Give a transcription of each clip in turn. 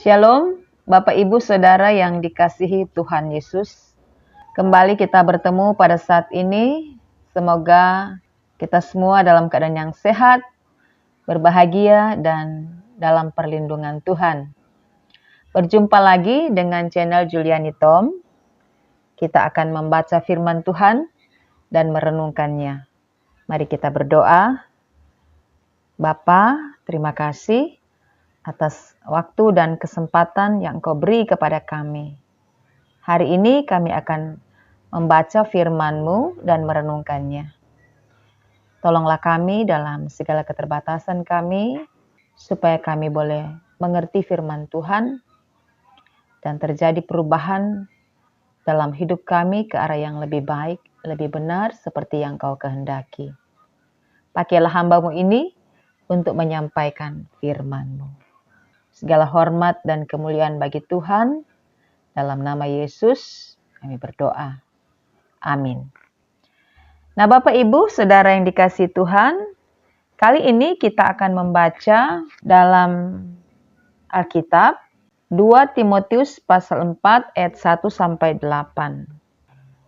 Shalom, Bapak Ibu Saudara yang dikasihi Tuhan Yesus. Kembali kita bertemu pada saat ini. Semoga kita semua dalam keadaan yang sehat, berbahagia, dan dalam perlindungan Tuhan. Berjumpa lagi dengan channel Juliani Tom. Kita akan membaca firman Tuhan dan merenungkannya. Mari kita berdoa. Bapa, terima kasih atas waktu dan kesempatan yang Engkau beri kepada kami. Hari ini kami akan membaca firman-Mu dan merenungkannya. Tolonglah kami dalam segala keterbatasan kami, supaya kami boleh mengerti firman Tuhan dan terjadi perubahan dalam hidup kami ke arah yang lebih baik, lebih benar seperti yang Kau kehendaki. Pakailah hamba-Mu ini untuk menyampaikan firman-Mu. Segala hormat dan kemuliaan bagi Tuhan. Dalam nama Yesus kami berdoa. Amin. Nah, Bapak Ibu Saudara yang dikasihi Tuhan, kali ini kita akan membaca dalam Alkitab 2 Timotius pasal 4 ayat 1 sampai 8.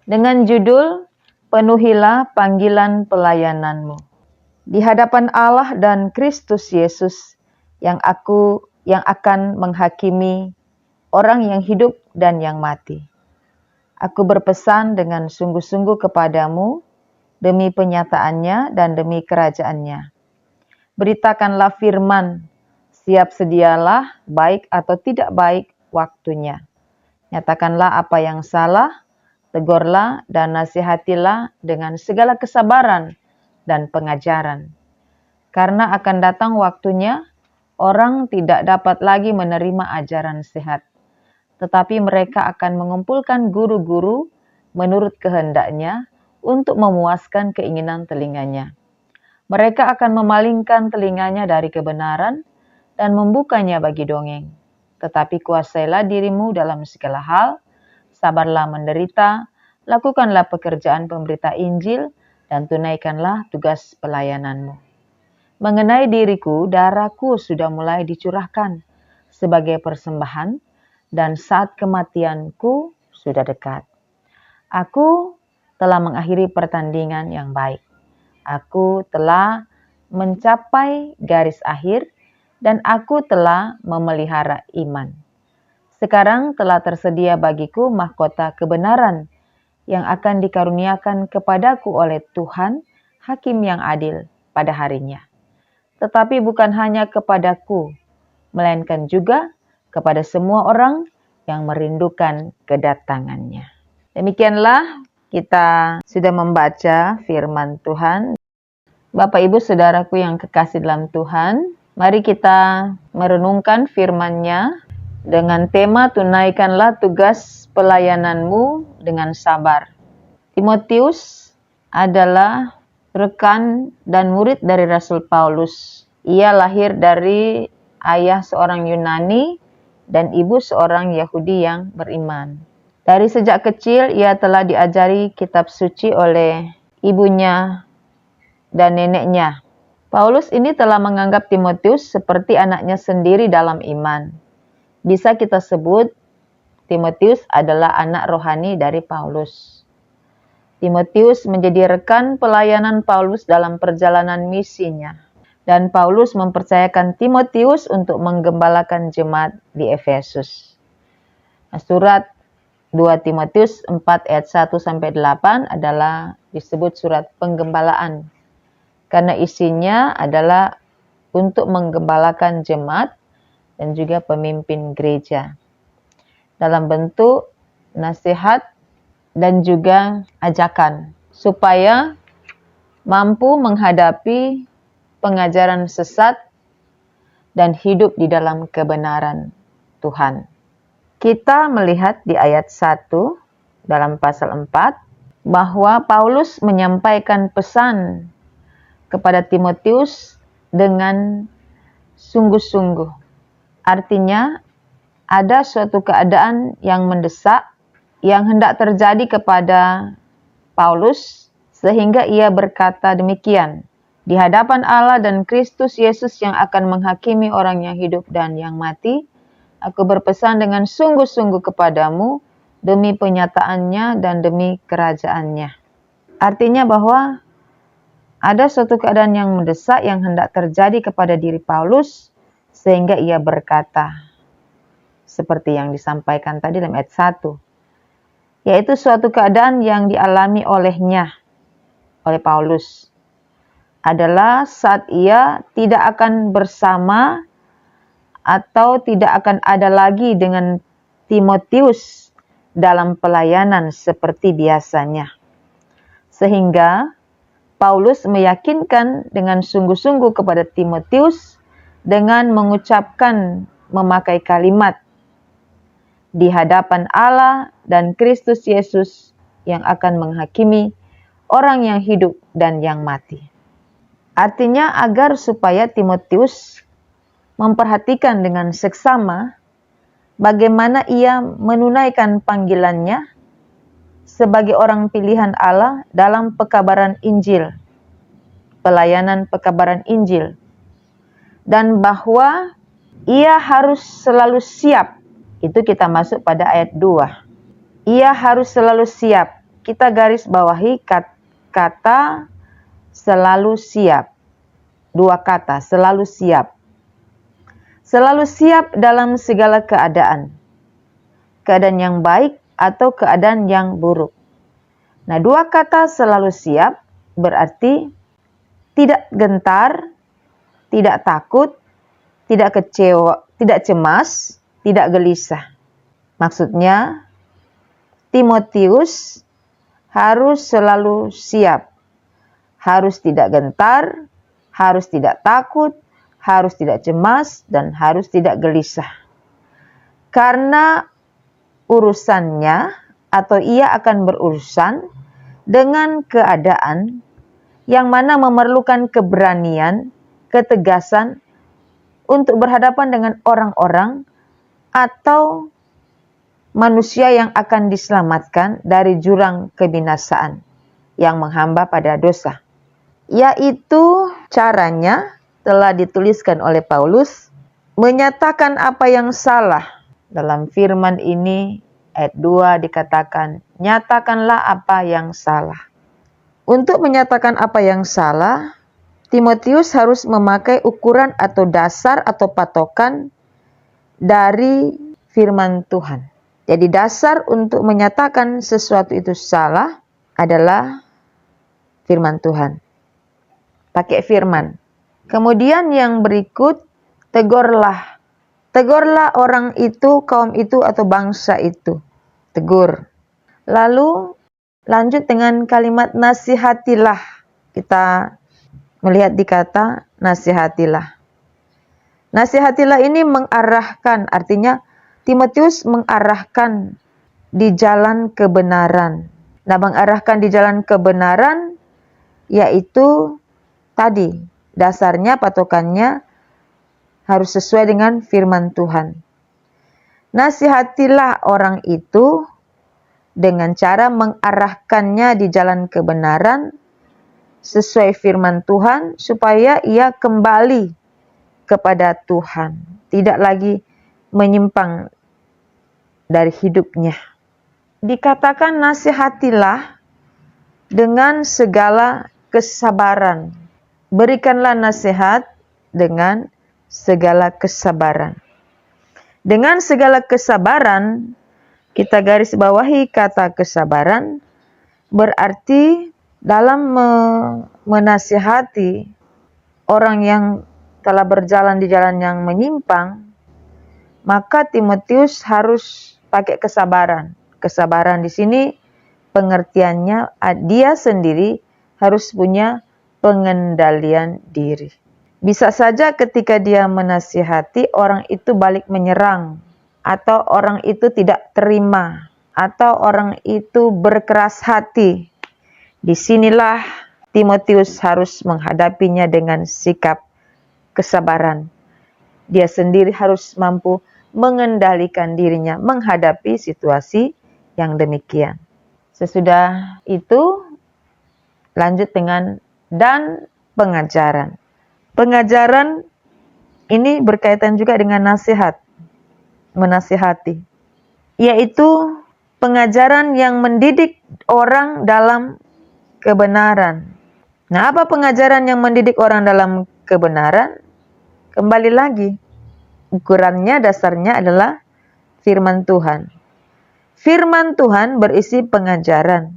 Dengan judul Penuhilah panggilan pelayananmu. Di hadapan Allah dan Kristus Yesus yang akan menghakimi orang yang hidup dan yang mati. Aku berpesan dengan sungguh-sungguh kepadamu demi penyataannya dan demi kerajaannya. Beritakanlah firman, siap sedialah baik atau tidak baik waktunya. Nyatakanlah apa yang salah, tegurlah dan nasihatilah dengan segala kesabaran dan pengajaran. Karena akan datang waktunya, orang tidak dapat lagi menerima ajaran sehat, tetapi mereka akan mengumpulkan guru-guru menurut kehendaknya untuk memuaskan keinginan telinganya. Mereka akan memalingkan telinganya dari kebenaran dan membukanya bagi dongeng. Tetapi kuasailah dirimu dalam segala hal, sabarlah menderita, lakukanlah pekerjaan pemberita Injil, dan tunaikanlah tugas pelayananmu. Mengenai diriku, darahku sudah mulai dicurahkan sebagai persembahan dan saat kematianku sudah dekat. Aku telah mengakhiri pertandingan yang baik. Aku telah mencapai garis akhir dan aku telah memelihara iman. Sekarang telah tersedia bagiku mahkota kebenaran yang akan dikaruniakan kepadaku oleh Tuhan, Hakim yang adil pada harinya. Tetapi bukan hanya kepadaku, melainkan juga kepada semua orang yang merindukan kedatangannya. Demikianlah kita sudah membaca firman Tuhan. Bapak Ibu Saudaraku yang kekasih dalam Tuhan, mari kita merenungkan firman-Nya dengan tema tunaikanlah tugas pelayananmu dengan sabar. Timotius adalah rekan dan murid dari Rasul Paulus. Ia lahir dari ayah seorang Yunani dan ibu seorang Yahudi yang beriman. Dari sejak kecil ia telah diajari kitab suci oleh ibunya dan neneknya. Paulus ini telah menganggap Timotius seperti anaknya sendiri dalam iman. Bisa kita sebut Timotius adalah anak rohani dari Paulus. Timotius menjadi rekan pelayanan Paulus dalam perjalanan misinya. Dan Paulus mempercayakan Timotius untuk menggembalakan jemaat di Efesus. Surat 2 Timotius 4 ayat 1 sampai 8 adalah disebut surat penggembalaan. Karena isinya adalah untuk menggembalakan jemaat dan juga pemimpin gereja. Dalam bentuk nasihat dan juga ajakan supaya mampu menghadapi pengajaran sesat dan hidup di dalam kebenaran Tuhan. Kita melihat di ayat 1 dalam pasal 4 bahwa Paulus menyampaikan pesan kepada Timotius dengan sungguh-sungguh. Artinya ada suatu keadaan yang mendesak yang hendak terjadi kepada Paulus, sehingga ia berkata demikian, di hadapan Allah dan Kristus Yesus yang akan menghakimi orang yang hidup dan yang mati, aku berpesan dengan sungguh-sungguh kepadamu demi penyataannya dan demi kerajaannya. Artinya bahwa ada suatu keadaan yang mendesak yang hendak terjadi kepada diri Paulus sehingga ia berkata, seperti yang disampaikan tadi dalam ayat 1, yaitu suatu keadaan yang dialami oleh Paulus, adalah saat ia tidak akan bersama atau tidak akan ada lagi dengan Timotius dalam pelayanan seperti biasanya. Sehingga Paulus meyakinkan dengan sungguh-sungguh kepada Timotius dengan mengucapkan memakai kalimat di hadapan Allah dan Kristus Yesus yang akan menghakimi orang yang hidup dan yang mati. Artinya agar supaya Timotius memperhatikan dengan seksama bagaimana ia menunaikan panggilannya sebagai orang pilihan Allah dalam pekabaran Injil, pelayanan pekabaran Injil, dan bahwa ia harus selalu siap. Itu kita masuk pada ayat 2. Ia harus selalu siap. Kita garis bawahi kata selalu siap. 2 kata, selalu siap. Selalu siap dalam segala keadaan. Keadaan yang baik atau keadaan yang buruk. Nah, 2 kata selalu siap berarti tidak gentar, tidak takut, tidak kecewa, tidak cemas, tidak gelisah. Maksudnya, Timotius harus selalu siap. Harus tidak gentar, harus tidak takut, harus tidak cemas, dan harus tidak gelisah. Karena urusannya atau ia akan berurusan dengan keadaan yang mana memerlukan keberanian, ketegasan untuk berhadapan dengan orang-orang atau manusia yang akan diselamatkan dari jurang kebinasaan yang menghamba pada dosa. Yaitu caranya telah dituliskan oleh Paulus menyatakan apa yang salah. Dalam firman ini ayat 2 dikatakan, nyatakanlah apa yang salah. Untuk menyatakan apa yang salah, Timotius harus memakai ukuran atau dasar atau patokan dari firman Tuhan. Jadi dasar untuk menyatakan sesuatu itu salah adalah firman Tuhan. Pakai firman. Kemudian yang berikut, tegurlah. Tegurlah orang itu, kaum itu, atau bangsa itu. Tegur. Lalu lanjut dengan kalimat nasihatilah. Kita melihat di kata nasihatilah. Nasihatilah ini mengarahkan, artinya Timotius mengarahkan di jalan kebenaran. Nah, mengarahkan di jalan kebenaran yaitu tadi dasarnya, patokannya harus sesuai dengan firman Tuhan. Nasihatilah orang itu dengan cara mengarahkannya di jalan kebenaran sesuai firman Tuhan supaya ia kembali kepada Tuhan, tidak lagi menyimpang dari hidupnya. Dikatakan nasihatilah dengan segala kesabaran. Berikanlah nasihat dengan segala kesabaran. Dengan segala kesabaran, kita garis bawahi kata kesabaran, berarti dalam menasihati orang yang telah berjalan di jalan yang menyimpang, maka Timotius harus pakai kesabaran. Kesabaran di sini pengertiannya dia sendiri harus punya pengendalian diri. Bisa saja ketika dia menasihati, orang itu balik menyerang, atau orang itu tidak terima, atau orang itu berkeras hati. Disinilah Timotius harus menghadapinya dengan sikap kesabaran. Dia sendiri harus mampu mengendalikan dirinya menghadapi situasi yang demikian. Sesudah itu, lanjut dengan dan pengajaran. Pengajaran ini berkaitan juga dengan nasihat. menasihati, yaitu pengajaran yang mendidik orang dalam kebenaran. Nah, apa pengajaran yang mendidik orang dalam kebenaran? Kembali lagi, ukurannya, dasarnya adalah firman Tuhan. Firman Tuhan berisi pengajaran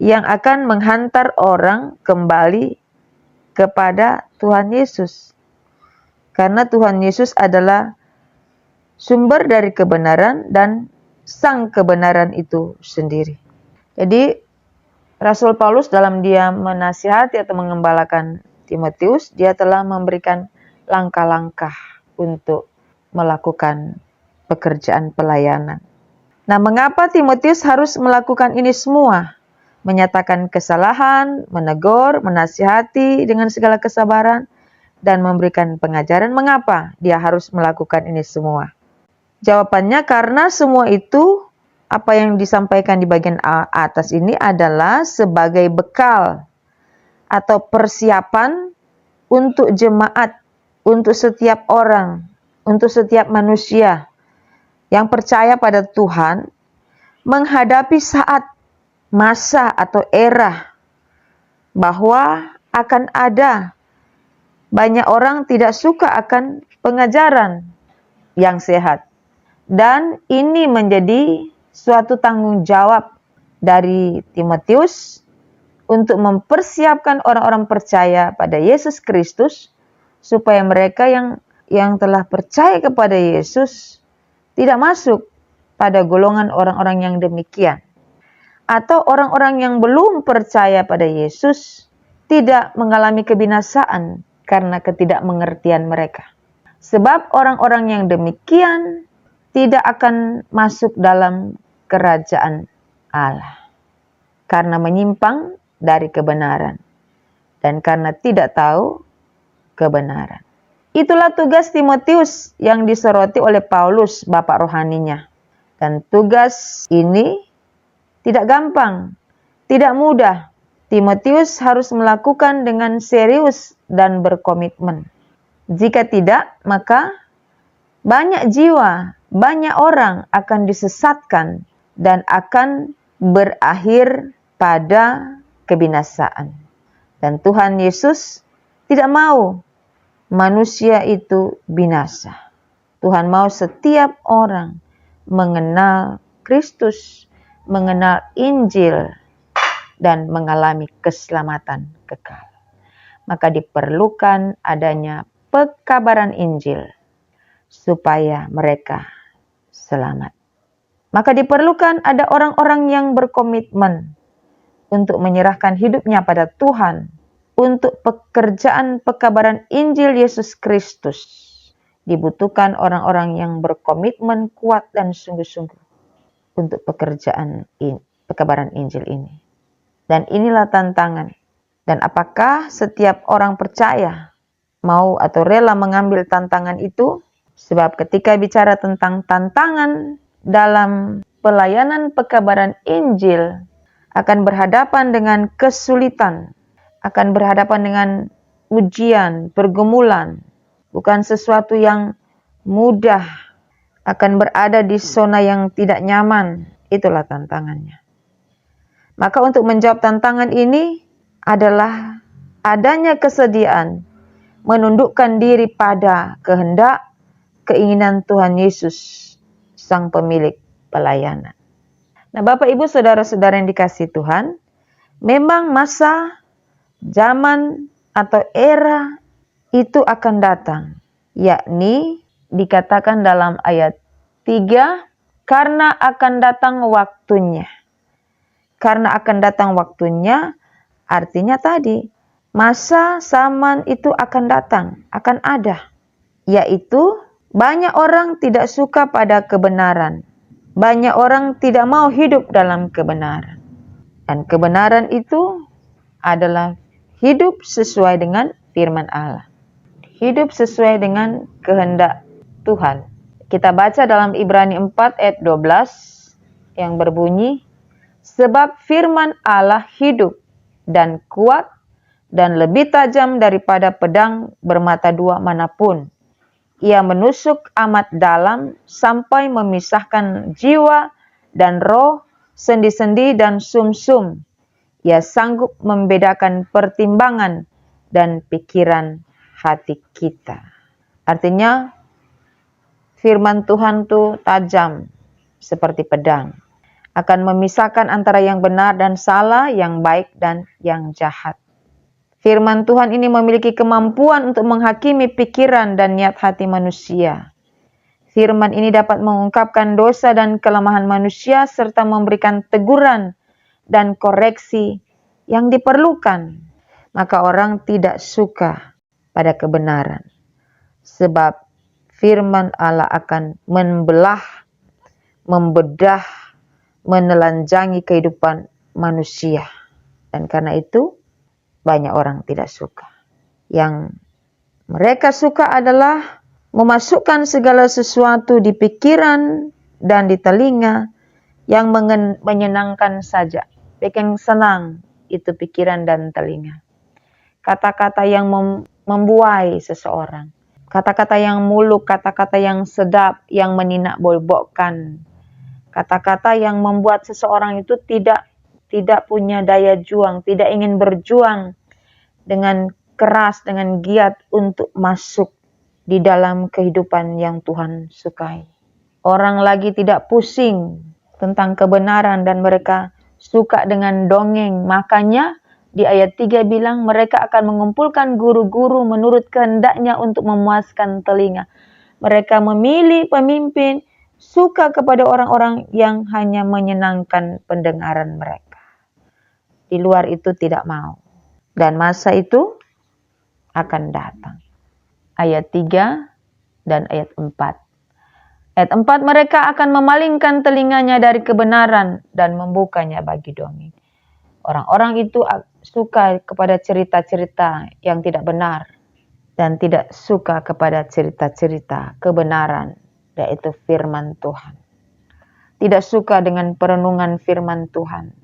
yang akan menghantar orang kembali kepada Tuhan Yesus. Karena Tuhan Yesus adalah sumber dari kebenaran dan sang kebenaran itu sendiri. Jadi Rasul Paulus dalam dia menasihati atau mengembalakan Timotius, dia telah memberikan langkah-langkah untuk melakukan pekerjaan pelayanan. Nah, mengapa Timotius harus melakukan ini semua? Menyatakan kesalahan, menegur, menasihati dengan segala kesabaran, dan memberikan pengajaran. Mengapa dia harus melakukan ini semua? Jawabannya karena semua itu, apa yang disampaikan di bagian atas ini adalah sebagai bekal atau persiapan untuk jemaat, untuk setiap orang, untuk setiap manusia yang percaya pada Tuhan menghadapi saat, masa atau era bahwa akan ada banyak orang tidak suka akan pengajaran yang sehat. Dan ini menjadi suatu tanggung jawab dari Timotius untuk mempersiapkan orang-orang percaya pada Yesus Kristus supaya mereka yang telah percaya kepada Yesus tidak masuk pada golongan orang-orang yang demikian. Atau orang-orang yang belum percaya pada Yesus tidak mengalami kebinasaan karena ketidakmengertian mereka. Sebab orang-orang yang demikian tidak akan masuk dalam kerajaan Allah karena menyimpang dari kebenaran dan karena tidak tahu kebenaran. Itulah tugas Timotius yang disoroti oleh Paulus, bapak rohaninya. Dan tugas ini tidak gampang, tidak mudah. Timotius harus melakukan dengan serius dan berkomitmen. Jika tidak, maka banyak jiwa, banyak orang akan disesatkan dan akan berakhir pada kebinasaan. Dan Tuhan Yesus tidak mau manusia itu binasa. Tuhan mau setiap orang mengenal Kristus, mengenal Injil, dan mengalami keselamatan kekal. Maka diperlukan adanya pekabaran Injil supaya mereka selamat. Maka diperlukan ada orang-orang yang berkomitmen untuk menyerahkan hidupnya pada Tuhan untuk pekerjaan pekabaran Injil Yesus Kristus. Dibutuhkan orang-orang yang berkomitmen kuat dan sungguh-sungguh untuk pekerjaan pekabaran Injil ini. Dan inilah tantangan. Dan apakah setiap orang percaya mau atau rela mengambil tantangan itu? Sebab ketika bicara tentang tantangan dalam pelayanan pekabaran Injil, akan berhadapan dengan kesulitan, akan berhadapan dengan ujian, pergumulan, bukan sesuatu yang mudah, akan berada di zona yang tidak nyaman. Itulah tantangannya. Maka untuk menjawab tantangan ini adalah adanya kesediaan menundukkan diri pada kehendak, keinginan Tuhan Yesus, Sang Pemilik pelayanan. Nah, Bapak Ibu Saudara-saudara yang dikasihi Tuhan, memang masa, zaman, atau era itu akan datang, yakni dikatakan dalam ayat 3, karena akan datang waktunya. Karena akan datang waktunya, artinya tadi, masa zaman itu akan datang, akan ada. Yaitu, banyak orang tidak suka pada kebenaran. Banyak orang tidak mau hidup dalam kebenaran. Dan kebenaran itu adalah hidup sesuai dengan firman Allah. Hidup sesuai dengan kehendak Tuhan. Kita baca dalam Ibrani 4 ayat 12 yang berbunyi, sebab firman Allah hidup dan kuat dan lebih tajam daripada pedang bermata dua manapun. Ia menusuk amat dalam sampai memisahkan jiwa dan roh, sendi-sendi dan sumsum. Ia sanggup membedakan pertimbangan dan pikiran hati kita. Artinya firman Tuhan itu tajam seperti pedang. Akan memisahkan antara yang benar dan salah, yang baik dan yang jahat. Firman Tuhan ini memiliki kemampuan untuk menghakimi pikiran dan niat hati manusia. Firman ini dapat mengungkapkan dosa dan kelemahan manusia serta memberikan teguran dan koreksi yang diperlukan. Maka orang tidak suka pada kebenaran. Sebab firman Allah akan membelah, membedah, menelanjangi kehidupan manusia. Dan karena itu banyak orang tidak suka. Yang mereka suka adalah memasukkan segala sesuatu di pikiran dan di telinga yang menyenangkan saja. Bikin senang itu pikiran dan telinga. Kata-kata yang membuai seseorang. Kata-kata yang muluk, kata-kata yang sedap, yang meninak bobokkan. Kata-kata yang membuat seseorang itu tidak punya daya juang, tidak ingin berjuang dengan keras, dengan giat untuk masuk di dalam kehidupan yang Tuhan sukai. Orang lagi tidak pusing tentang kebenaran dan mereka suka dengan dongeng. Makanya di ayat 3 bilang mereka akan mengumpulkan guru-guru menurut kehendaknya untuk memuaskan telinga. Mereka memilih pemimpin, suka kepada orang-orang yang hanya menyenangkan pendengaran mereka. Di luar itu tidak mau. Dan masa itu akan datang. Ayat 3 dan ayat 4. Ayat 4, mereka akan memalingkan telinganya dari kebenaran dan membukanya bagi dongeng. Orang-orang itu suka kepada cerita-cerita yang tidak benar dan tidak suka kepada cerita-cerita kebenaran, yaitu firman Tuhan. Tidak suka dengan perenungan firman Tuhan.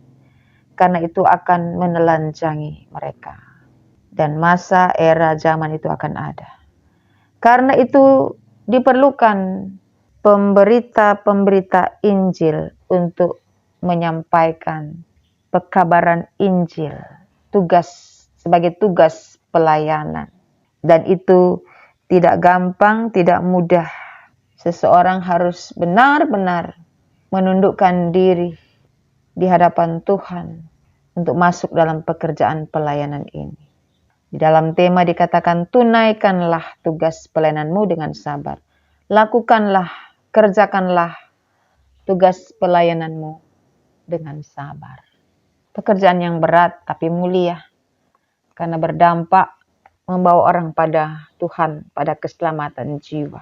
Karena itu akan menelanjangi mereka. Dan masa era zaman itu akan ada. Karena itu diperlukan pemberita-pemberita Injil untuk menyampaikan pekabaran Injil. Sebagai tugas pelayanan. Dan itu tidak gampang, tidak mudah. Seseorang harus benar-benar menundukkan diri di hadapan Tuhan untuk masuk dalam pekerjaan pelayanan ini. Di dalam tema dikatakan, tunaikanlah tugas pelayananmu dengan sabar. Lakukanlah, kerjakanlah tugas pelayananmu dengan sabar. Pekerjaan yang berat tapi mulia, karena berdampak membawa orang pada Tuhan, pada keselamatan jiwa.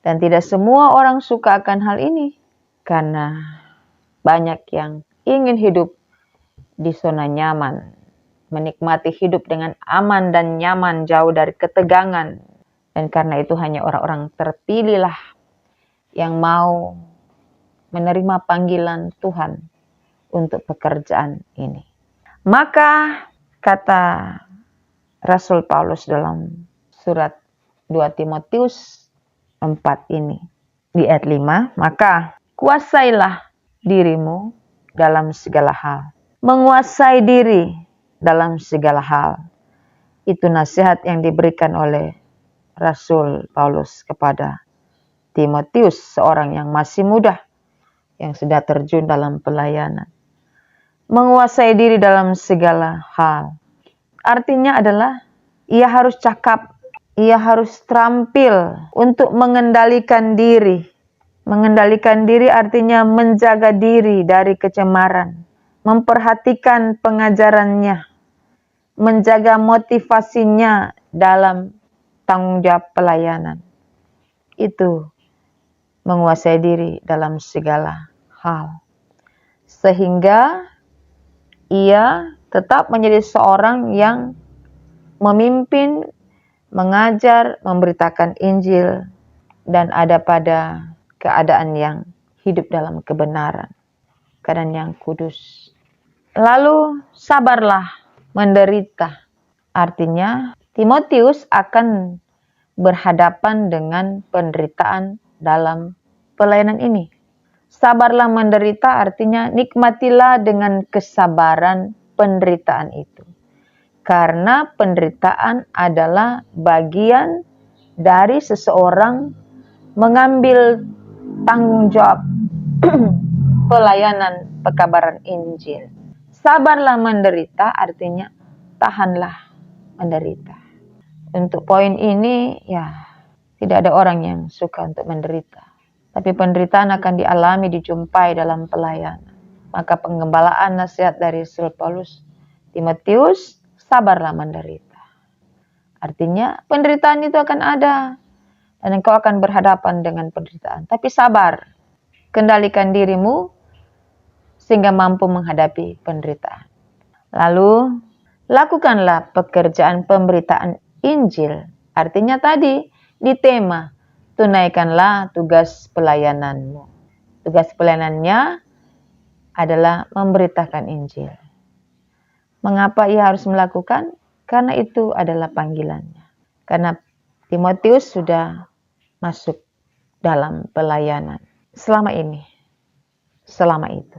Dan tidak semua orang suka akan hal ini, karena banyak yang ingin hidup di zona nyaman, menikmati hidup dengan aman dan nyaman, jauh dari ketegangan. Dan karena itu hanya orang-orang terpilihlah yang mau menerima panggilan Tuhan untuk pekerjaan ini. Maka kata Rasul Paulus dalam surat 2 Timotius 4 ini, di ayat 5, maka kuasailah dirimu dalam segala hal. Menguasai diri dalam segala hal. Itu nasihat yang diberikan oleh Rasul Paulus kepada Timotius, seorang yang masih muda, yang sudah terjun dalam pelayanan. Menguasai diri dalam segala hal. Artinya adalah ia harus cakap, ia harus terampil untuk mengendalikan diri. Mengendalikan diri artinya menjaga diri dari kecemaran, memperhatikan pengajarannya, menjaga motivasinya dalam tanggung jawab pelayanan. Itu menguasai diri dalam segala hal. Sehingga ia tetap menjadi seorang yang memimpin, mengajar, memberitakan Injil, dan ada pada keadaan yang hidup dalam kebenaran, keadaan yang kudus. Lalu sabarlah menderita. Artinya Timotius akan berhadapan dengan penderitaan dalam pelayanan ini. Sabarlah menderita artinya nikmatilah dengan kesabaran penderitaan itu. Karena penderitaan adalah bagian dari seseorang mengambil tanggung jawab pelayanan pekabaran Injil. Sabarlah menderita artinya tahanlah menderita. Untuk poin ini, tidak ada orang yang suka untuk menderita. Tapi penderitaan akan dialami, dijumpai dalam pelayanan. Maka penggembalaan nasihat dari Rasul Paulus, Timotius, sabarlah menderita. Artinya penderitaan itu akan ada. Dan engkau akan berhadapan dengan penderitaan. Tapi sabar. Kendalikan dirimu sehingga mampu menghadapi penderitaan. Lalu, lakukanlah pekerjaan pemberitaan Injil. Artinya tadi di tema, tunaikanlah tugas pelayananmu. Tugas pelayanannya adalah memberitakan Injil. Mengapa ia harus melakukan? Karena itu adalah panggilannya. Karena Timotius sudah masuk dalam pelayanan selama itu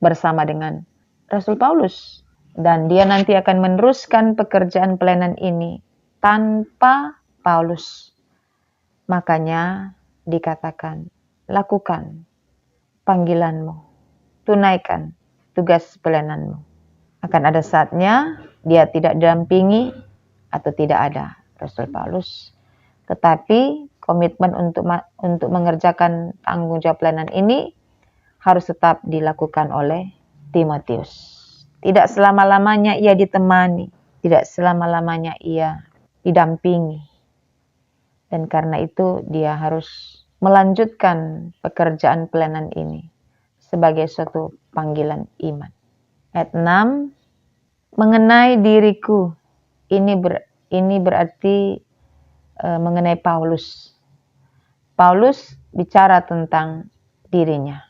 bersama dengan Rasul Paulus, dan dia nanti akan meneruskan pekerjaan pelayanan ini tanpa Paulus. Makanya dikatakan, lakukan panggilanmu, tunaikan tugas pelayananmu. Akan ada saatnya dia tidak didampingi atau tidak ada Rasul Paulus, tetapi komitmen untuk mengerjakan tanggung jawab pelayanan ini harus tetap dilakukan oleh Timotius. Tidak selama-lamanya ia ditemani, tidak selama-lamanya ia didampingi. Dan karena itu dia harus melanjutkan pekerjaan pelayanan ini sebagai suatu panggilan iman. Ayat 6, mengenai diriku, ini berarti mengenai Paulus. Paulus bicara tentang dirinya.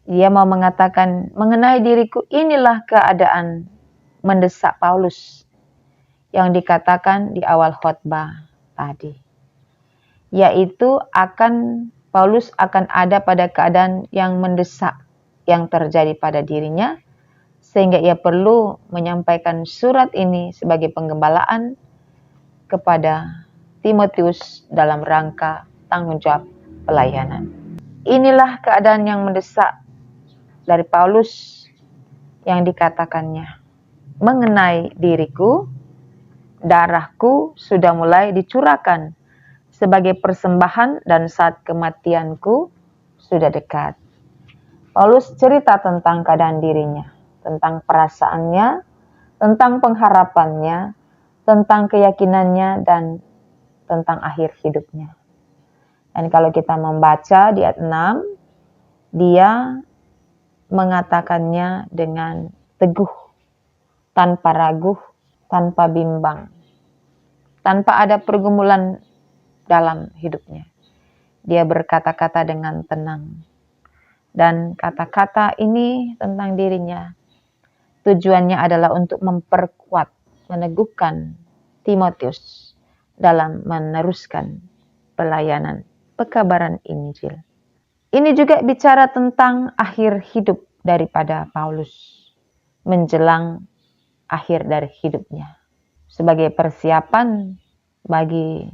Dia mau mengatakan, mengenai diriku, inilah keadaan mendesak Paulus yang dikatakan di awal khotbah tadi. Yaitu Paulus akan ada pada keadaan yang mendesak yang terjadi pada dirinya, sehingga ia perlu menyampaikan surat ini sebagai penggembalaan kepada Timotius dalam rangka tanggung jawab pelayanan. Inilah keadaan yang mendesak dari Paulus yang dikatakannya, mengenai diriku, darahku sudah mulai dicurahkan sebagai persembahan dan saat kematianku sudah dekat. Paulus cerita tentang keadaan dirinya, tentang perasaannya, tentang pengharapannya, tentang keyakinannya, dan tentang akhir hidupnya. Dan kalau kita membaca di ayat 6, dia mengatakannya dengan teguh, tanpa ragu, tanpa bimbang, tanpa ada pergumulan dalam hidupnya. Dia berkata-kata dengan tenang. Dan kata-kata ini tentang dirinya, tujuannya adalah untuk memperkuat, meneguhkan Timotius dalam meneruskan pelayanan pekabaran Injil. Ini juga bicara tentang akhir hidup daripada Paulus, menjelang akhir dari hidupnya, sebagai persiapan bagi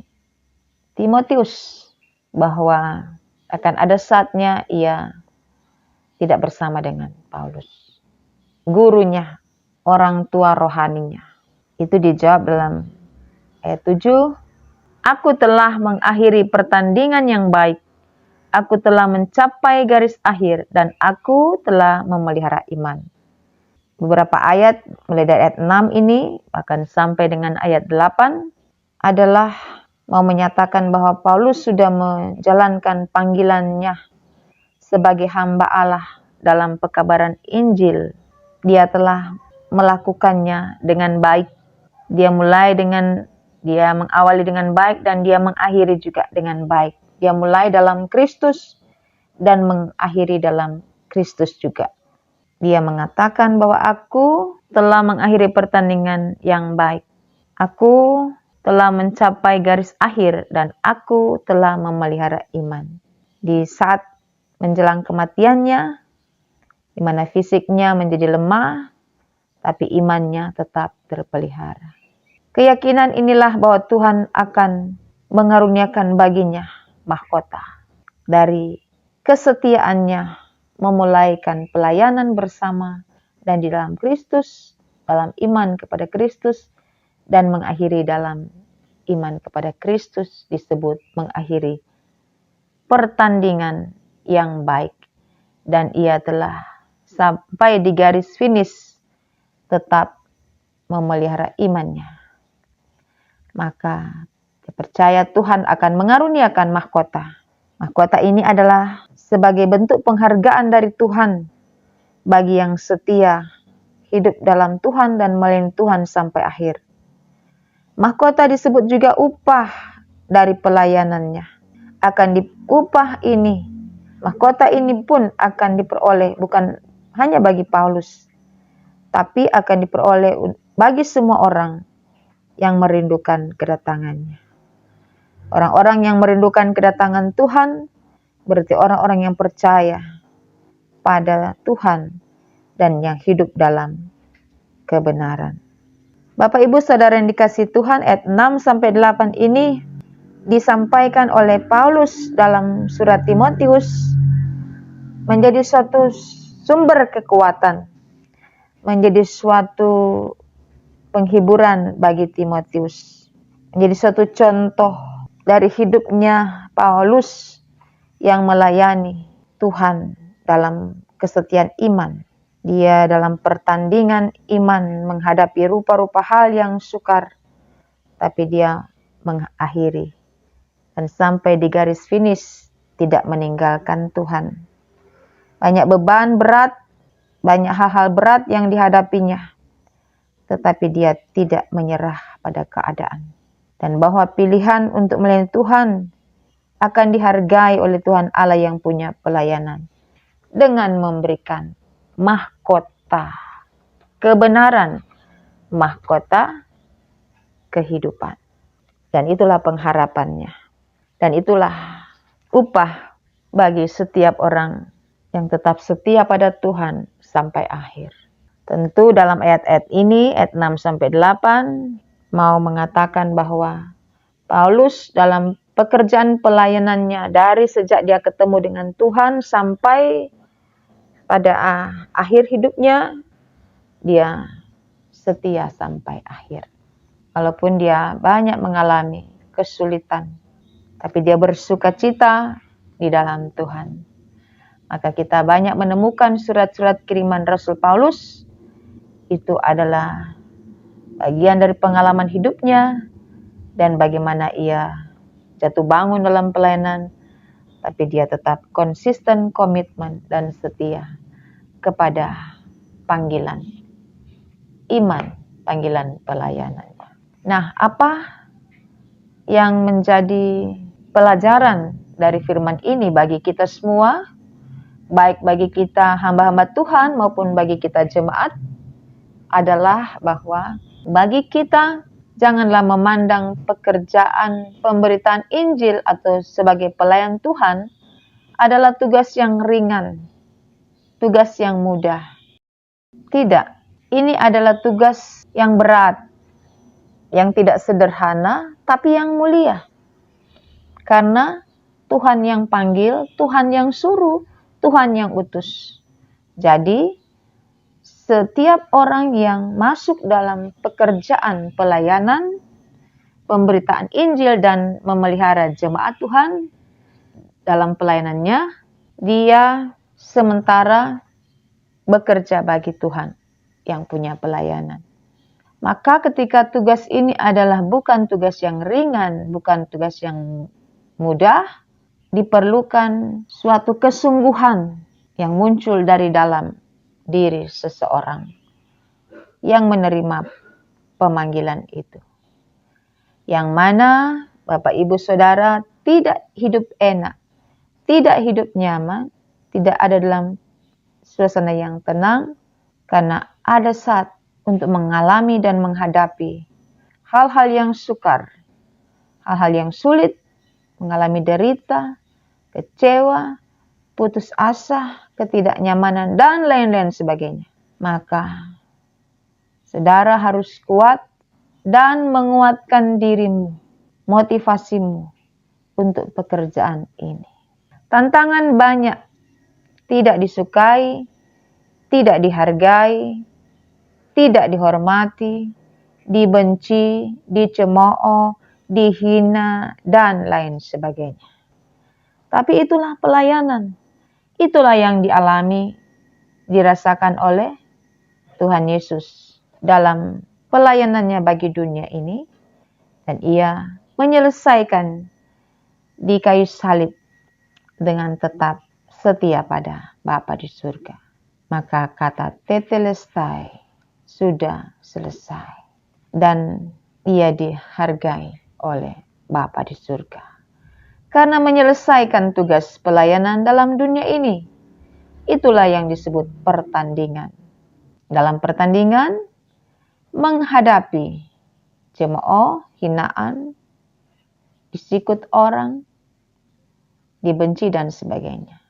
Timotius bahwa akan ada saatnya ia tidak bersama dengan Paulus. Gurunya, orang tua rohaninya. Itu dijawab dalam ayat 7, aku telah mengakhiri pertandingan yang baik. Aku telah mencapai garis akhir dan aku telah memelihara iman. Beberapa ayat mulai dari ayat 6 ini bahkan sampai dengan ayat 8 adalah mau menyatakan bahwa Paulus sudah menjalankan panggilannya sebagai hamba Allah dalam pekabaran Injil. Dia telah melakukannya dengan baik. Dia mengawali dengan baik dan dia mengakhiri juga dengan baik. Dia mulai dalam Kristus dan mengakhiri dalam Kristus juga. Dia mengatakan bahwa aku telah mengakhiri pertandingan yang baik. Aku telah mencapai garis akhir dan aku telah memelihara iman. Di saat menjelang kematiannya, di mana fisiknya menjadi lemah, tapi imannya tetap terpelihara. Keyakinan inilah bahwa Tuhan akan mengaruniakan baginya mahkota dari kesetiaannya, memulaikan pelayanan bersama dan di dalam Kristus, dalam iman kepada Kristus, dan mengakhiri dalam iman kepada Kristus disebut mengakhiri pertandingan yang baik. Dan ia telah sampai di garis finish tetap memelihara imannya. Maka dia percaya Tuhan akan mengaruniakan mahkota. Mahkota ini adalah sebagai bentuk penghargaan dari Tuhan bagi yang setia hidup dalam Tuhan dan melayani Tuhan sampai akhir. Mahkota disebut juga upah dari pelayanannya. Akan diupah ini, mahkota ini pun akan diperoleh bukan hanya bagi Paulus, tapi akan diperoleh bagi semua orang yang merindukan kedatangannya. Orang-orang yang merindukan kedatangan Tuhan berarti orang-orang yang percaya pada Tuhan dan yang hidup dalam kebenaran. Bapak Ibu Saudara yang dikasihi Tuhan, ayat 6-8 ini disampaikan oleh Paulus dalam surat Timotius menjadi suatu sumber kekuatan, menjadi suatu penghiburan bagi Timotius, menjadi suatu contoh dari hidupnya Paulus yang melayani Tuhan dalam kesetiaan iman. Dia dalam pertandingan iman menghadapi rupa-rupa hal yang sukar, tapi dia mengakhiri dan sampai di garis finish tidak meninggalkan Tuhan. Banyak beban berat, banyak hal-hal berat yang dihadapinya, tetapi dia tidak menyerah pada keadaan. Dan bahwa pilihan untuk melayani Tuhan akan dihargai oleh Tuhan Allah yang punya pelayanan dengan memberikan mahkota kebenaran, mahkota kehidupan. Dan itulah pengharapannya. Dan itulah upah bagi setiap orang yang tetap setia pada Tuhan sampai akhir. Tentu dalam ayat-ayat ini, ayat 6-8, mau mengatakan bahwa Paulus dalam pekerjaan pelayanannya dari sejak dia ketemu dengan Tuhan sampai pada akhir hidupnya, dia setia sampai akhir. Walaupun dia banyak mengalami kesulitan, tapi dia bersuka cita di dalam Tuhan. Maka kita banyak menemukan surat-surat kiriman Rasul Paulus, itu adalah bagian dari pengalaman hidupnya dan bagaimana ia jatuh bangun dalam pelayanan, tapi dia tetap konsisten, komitmen, dan setia kepada panggilan iman, panggilan pelayanan. Nah, apa yang menjadi pelajaran dari firman ini bagi kita semua, baik bagi kita hamba-hamba Tuhan maupun bagi kita jemaat, adalah bahwa bagi kita janganlah memandang pekerjaan pemberitaan Injil atau sebagai pelayan Tuhan adalah tugas yang ringan, tugas yang mudah. Tidak, ini adalah tugas yang berat, yang tidak sederhana, tapi yang mulia. Karena Tuhan yang panggil, Tuhan yang suruh, Tuhan yang utus. Jadi, setiap orang yang masuk dalam pekerjaan pelayanan, pemberitaan Injil dan memelihara jemaat Tuhan dalam pelayanannya, dia sementara bekerja bagi Tuhan yang punya pelayanan. Maka ketika tugas ini adalah bukan tugas yang ringan, bukan tugas yang mudah, diperlukan suatu kesungguhan yang muncul dari dalam diri seseorang yang menerima pemanggilan itu. Yang mana Bapak Ibu Saudara tidak hidup enak, tidak hidup nyaman, tidak ada dalam suasana yang tenang, karena ada saat untuk mengalami dan menghadapi hal-hal yang sukar, hal-hal yang sulit, mengalami derita, kecewa, putus asa, ketidaknyamanan, dan lain-lain sebagainya. Maka saudara harus kuat dan menguatkan dirimu, motivasimu untuk pekerjaan ini. Tantangan banyak, tidak disukai, tidak dihargai, tidak dihormati, dibenci, dicemooh, dihina, dan lain sebagainya. Tapi itulah pelayanan. Itulah yang dialami, dirasakan oleh Tuhan Yesus dalam pelayanannya bagi dunia ini. Dan ia menyelesaikan di kayu salib dengan tetap setia pada Bapa di surga. Maka kata tetelestai, sudah selesai. Dan ia dihargai oleh Bapa di surga. Karena menyelesaikan tugas pelayanan dalam dunia ini. Itulah yang disebut pertandingan. Dalam pertandingan, menghadapi cemooh, hinaan, disikut orang, dibenci dan sebagainya.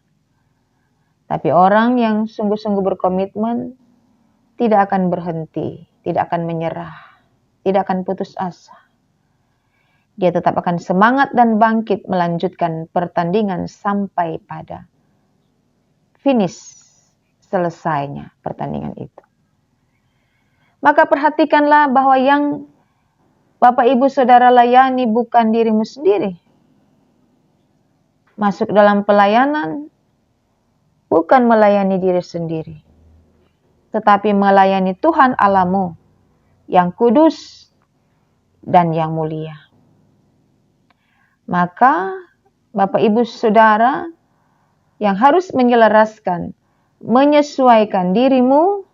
Tapi orang yang sungguh-sungguh berkomitmen tidak akan berhenti, tidak akan menyerah, tidak akan putus asa. Dia tetap akan semangat dan bangkit melanjutkan pertandingan sampai pada finish selesainya pertandingan itu. Maka perhatikanlah bahwa yang Bapak Ibu Saudara layani bukan dirimu sendiri. Masuk dalam pelayanan bukan melayani diri sendiri, tetapi melayani Tuhan Allahmu yang kudus dan yang mulia. Maka Bapak Ibu Saudara yang harus menyelaraskan, menyesuaikan dirimu,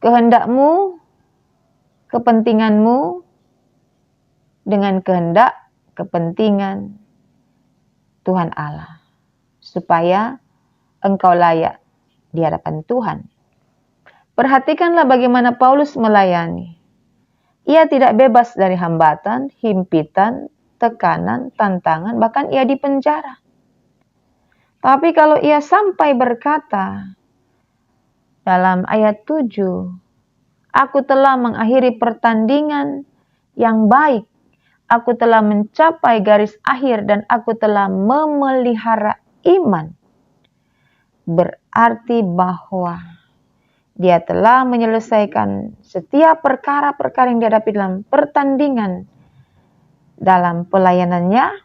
kehendakmu, kepentinganmu dengan kehendak, kepentingan Tuhan Allah, supaya engkau layak di hadapan Tuhan. Perhatikanlah bagaimana Paulus melayani. Ia tidak bebas dari hambatan, himpitan, tekanan, tantangan, bahkan ia dipenjara. Tapi kalau ia sampai berkata dalam ayat 7, aku telah mengakhiri pertandingan yang baik, aku telah mencapai garis akhir dan aku telah memelihara iman. Berarti bahwa dia telah menyelesaikan setiap perkara-perkara yang dihadapi dalam pertandingan dalam pelayanannya,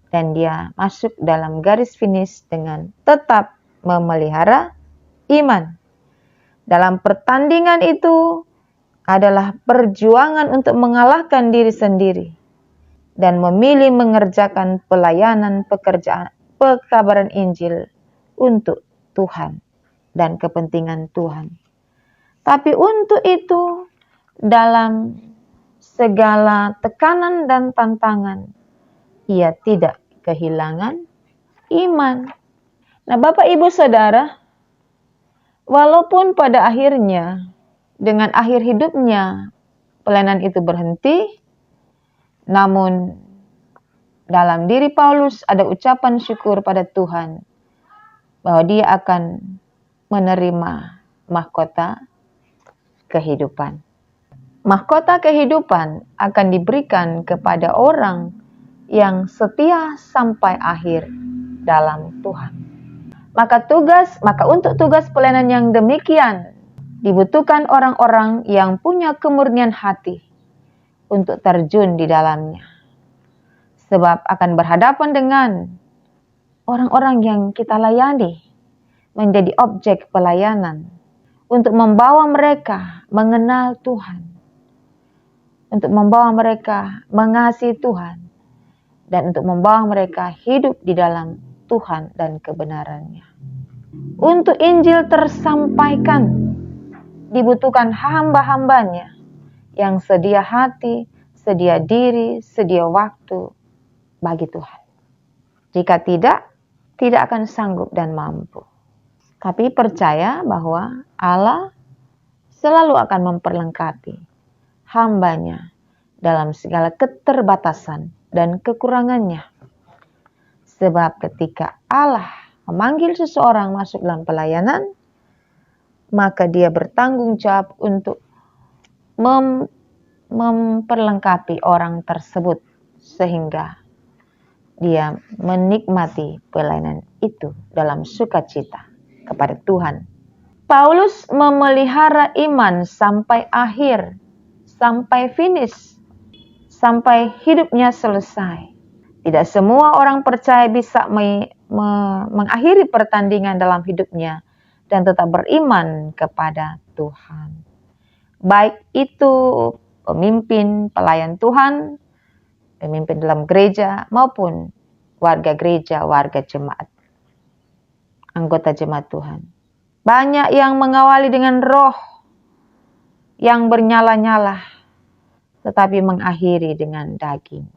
dan dia masuk dalam garis finish dengan tetap memelihara iman. Dalam pertandingan itu adalah perjuangan untuk mengalahkan diri sendiri dan memilih mengerjakan pelayanan pekerjaan pekabaran Injil untuk Tuhan dan kepentingan Tuhan. Tapi untuk itu, dalam segala tekanan dan tantangan, ia tidak kehilangan iman. Nah, Bapak Ibu Saudara, walaupun pada akhirnya, dengan akhir hidupnya, pelayanan itu berhenti, namun dalam diri Paulus ada ucapan syukur pada Tuhan bahwa dia akan menerima mahkota kehidupan. Mahkota kehidupan akan diberikan kepada orang yang setia sampai akhir dalam Tuhan. Maka untuk tugas pelayanan yang demikian dibutuhkan orang-orang yang punya kemurnian hati untuk terjun di dalamnya. Sebab akan berhadapan dengan orang-orang yang kita layani menjadi objek pelayanan untuk membawa mereka mengenal Tuhan, untuk membawa mereka mengasihi Tuhan, dan untuk membawa mereka hidup di dalam Tuhan dan kebenarannya. Untuk Injil tersampaikan, dibutuhkan hamba-hambanya yang sedia hati, sedia diri, sedia waktu bagi Tuhan. Jika tidak akan sanggup dan mampu. Tapi percaya bahwa Allah selalu akan memperlengkapi hambanya dalam segala keterbatasan dan kekurangannya. Sebab ketika Allah memanggil seseorang masuk dalam pelayanan, maka dia bertanggung jawab untuk memperlengkapi orang tersebut sehingga dia menikmati pelayanan itu dalam sukacita kepada Tuhan. Paulus memelihara iman sampai akhir, sampai finish, sampai hidupnya selesai. Tidak semua orang percaya bisa mengakhiri pertandingan dalam hidupnya dan tetap beriman kepada Tuhan. Baik itu pemimpin pelayan Tuhan, pemimpin dalam gereja, maupun warga gereja, warga jemaat, anggota jemaat Tuhan. Banyak yang mengawali dengan roh yang bernyala-nyala, tetapi mengakhiri dengan daging.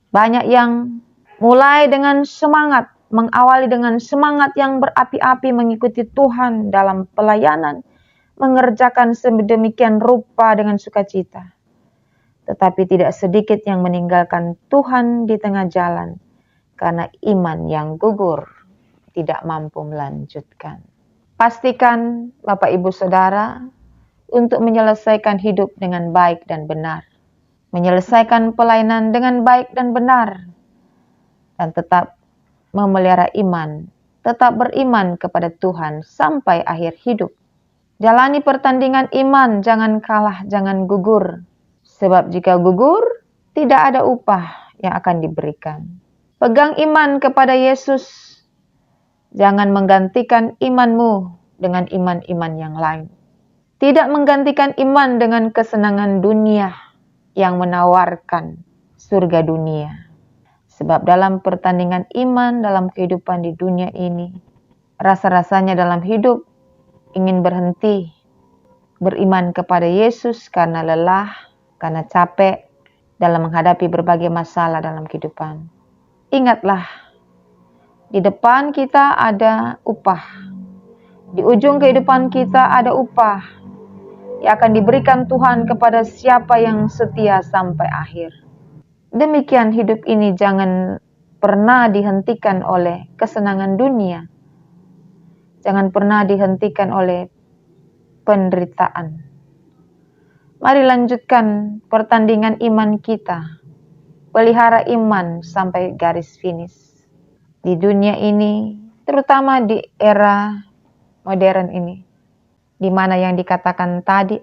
Banyak yang mulai dengan semangat, mengawali dengan semangat yang berapi-api mengikuti Tuhan dalam pelayanan, mengerjakan sedemikian rupa dengan sukacita. Tetapi tidak sedikit yang meninggalkan Tuhan di tengah jalan karena iman yang gugur tidak mampu melanjutkan. Pastikan Bapak Ibu Saudara untuk menyelesaikan hidup dengan baik dan benar. Menyelesaikan pelayanan dengan baik dan benar. Dan tetap memelihara iman. Tetap beriman kepada Tuhan sampai akhir hidup. Jalani pertandingan iman, jangan kalah, jangan gugur. Sebab jika gugur, tidak ada upah yang akan diberikan. Pegang iman kepada Yesus. Jangan menggantikan imanmu dengan iman-iman yang lain. Tidak menggantikan iman dengan kesenangan dunia yang menawarkan surga dunia. Sebab dalam pertandingan iman, dalam kehidupan di dunia ini, rasa-rasanya dalam hidup ingin berhenti beriman kepada Yesus karena lelah, karena capek dalam menghadapi berbagai masalah dalam kehidupan. Ingatlah, di depan kita ada upah. Di ujung kehidupan kita ada upah yang akan diberikan Tuhan kepada siapa yang setia sampai akhir. Demikian hidup ini jangan pernah dihentikan oleh kesenangan dunia. Jangan pernah dihentikan oleh penderitaan. Mari lanjutkan pertandingan iman kita. Pelihara iman sampai garis finish. Di dunia ini, terutama di era modern ini, di mana yang dikatakan tadi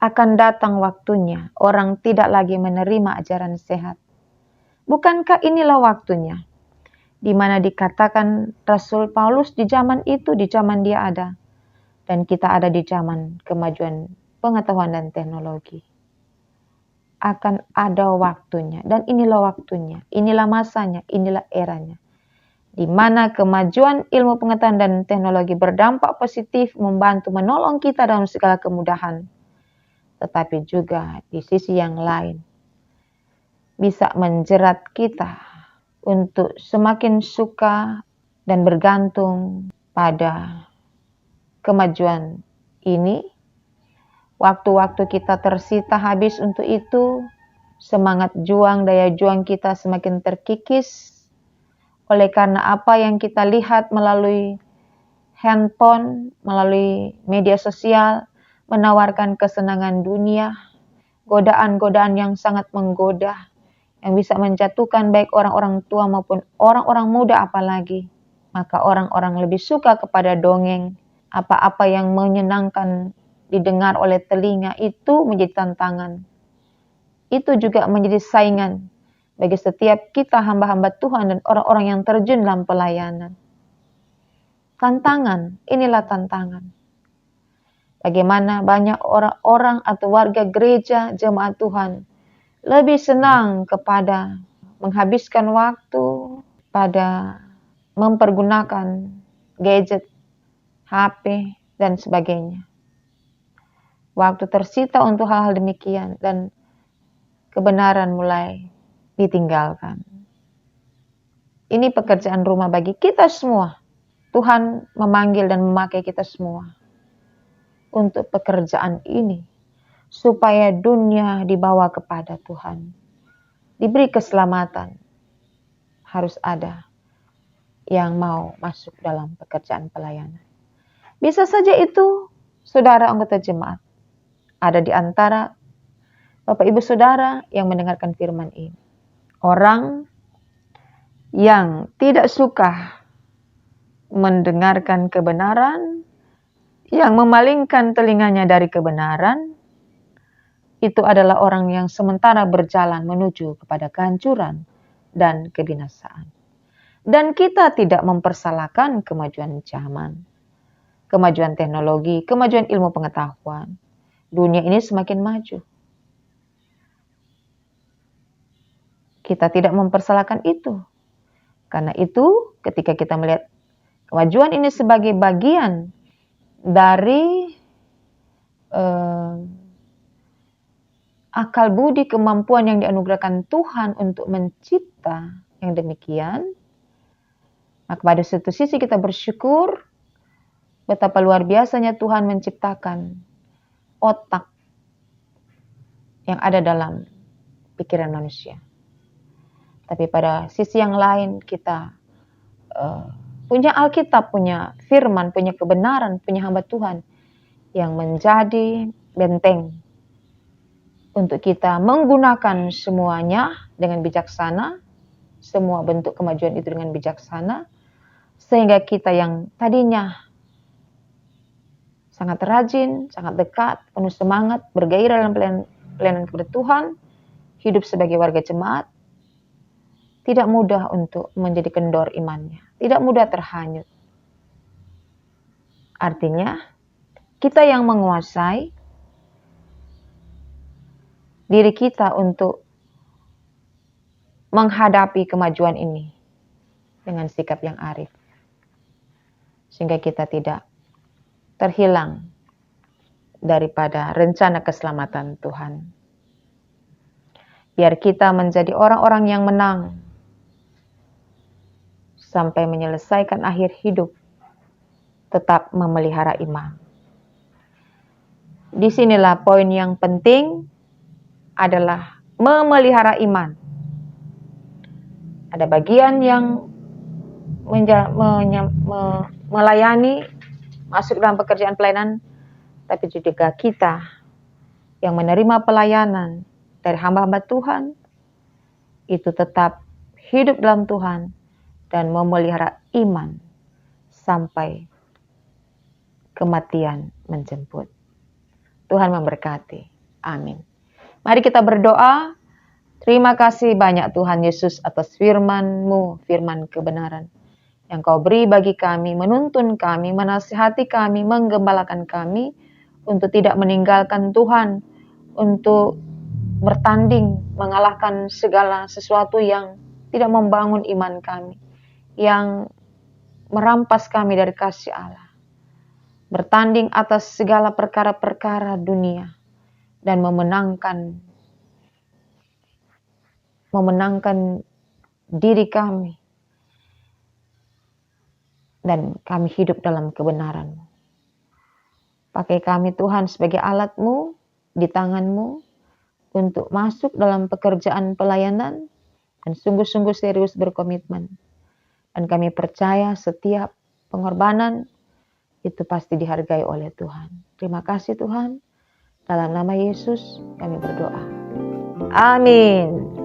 akan datang waktunya, orang tidak lagi menerima ajaran sehat. Bukankah inilah waktunya, di mana dikatakan Rasul Paulus di zaman itu, di zaman dia ada, dan kita ada di zaman kemajuan pengetahuan dan teknologi. Akan ada waktunya, dan inilah waktunya, inilah masanya, inilah eranya, di mana kemajuan ilmu pengetahuan dan teknologi berdampak positif membantu menolong kita dalam segala kemudahan, tetapi juga di sisi yang lain bisa menjerat kita untuk semakin suka dan bergantung pada kemajuan ini. Waktu-waktu kita tersita habis untuk itu, semangat juang, daya juang kita semakin terkikis oleh karena apa yang kita lihat melalui handphone, melalui media sosial, menawarkan kesenangan dunia, godaan-godaan yang sangat menggoda, yang bisa menjatuhkan baik orang-orang tua maupun orang-orang muda apalagi. Maka orang-orang lebih suka kepada dongeng, apa-apa yang menyenangkan didengar oleh telinga itu menjadi tantangan. Itu juga menjadi saingan bagi setiap kita hamba-hamba Tuhan dan orang-orang yang terjun dalam pelayanan. Tantangan, inilah tantangan. Bagaimana banyak orang-orang atau warga gereja jemaat Tuhan lebih senang kepada menghabiskan waktu pada mempergunakan gadget, HP, dan sebagainya. Waktu tersita untuk hal-hal demikian dan kebenaran mulai ditinggalkan. Ini pekerjaan rumah bagi kita semua. Tuhan memanggil dan memakai kita semua untuk pekerjaan ini. supaya dunia dibawa kepada Tuhan. Diberi keselamatan. Harus ada yang mau masuk dalam pekerjaan pelayanan. Bisa saja itu saudara anggota jemaat. Ada di antara Bapak Ibu Saudara yang mendengarkan firman ini. Orang yang tidak suka mendengarkan kebenaran, yang memalingkan telinganya dari kebenaran, itu adalah orang yang sementara berjalan menuju kepada kehancuran dan kebinasaan. Dan kita tidak mempersalahkan kemajuan zaman, kemajuan teknologi, kemajuan ilmu pengetahuan. Dunia ini semakin maju. Kita tidak mempersalahkan itu. Karena itu, ketika kita melihat kemajuan ini sebagai bagian dari akal budi kemampuan yang dianugerahkan Tuhan untuk mencipta yang demikian, maka pada satu sisi kita bersyukur betapa luar biasanya Tuhan menciptakan otak yang ada dalam pikiran manusia. Tapi pada sisi yang lain kita punya Alkitab, punya firman, punya kebenaran, punya hamba Tuhan yang menjadi benteng untuk kita menggunakan semuanya dengan bijaksana, semua bentuk kemajuan itu dengan bijaksana, sehingga kita yang tadinya sangat rajin, sangat dekat, penuh semangat, bergairah dalam pelayanan kepada Tuhan, hidup sebagai warga jemaat, tidak mudah untuk menjadi kendor imannya, tidak mudah terhanyut. Artinya, kita yang menguasai diri kita untuk menghadapi kemajuan ini dengan sikap yang arif. Sehingga kita tidak terhilang daripada rencana keselamatan Tuhan. Biar kita menjadi orang-orang yang menang sampai menyelesaikan akhir hidup, tetap memelihara iman. Disinilah poin yang penting adalah memelihara iman. Ada bagian yang melayani, masuk dalam pekerjaan pelayanan, tapi juga kita yang menerima pelayanan dari hamba-hamba Tuhan, itu tetap hidup dalam Tuhan dan memelihara iman sampai kematian menjemput. Tuhan memberkati. Amin. Mari kita berdoa. Terima kasih banyak Tuhan Yesus atas firman-Mu, firman kebenaran yang Kau beri bagi kami, menuntun kami, menasihati kami, menggembalakan kami untuk tidak meninggalkan Tuhan, untuk bertanding, mengalahkan segala sesuatu yang tidak membangun iman kami, yang merampas kami dari kasih Allah. Bertanding atas segala perkara-perkara dunia dan memenangkan diri kami. Dan kami hidup dalam kebenaran-Mu. Pakai kami Tuhan sebagai alat-Mu, di tangan-Mu, untuk masuk dalam pekerjaan pelayanan, dan sungguh-sungguh serius berkomitmen. Dan kami percaya setiap pengorbanan itu pasti dihargai oleh Tuhan. Terima kasih Tuhan. Dalam nama Yesus kami berdoa. Amin.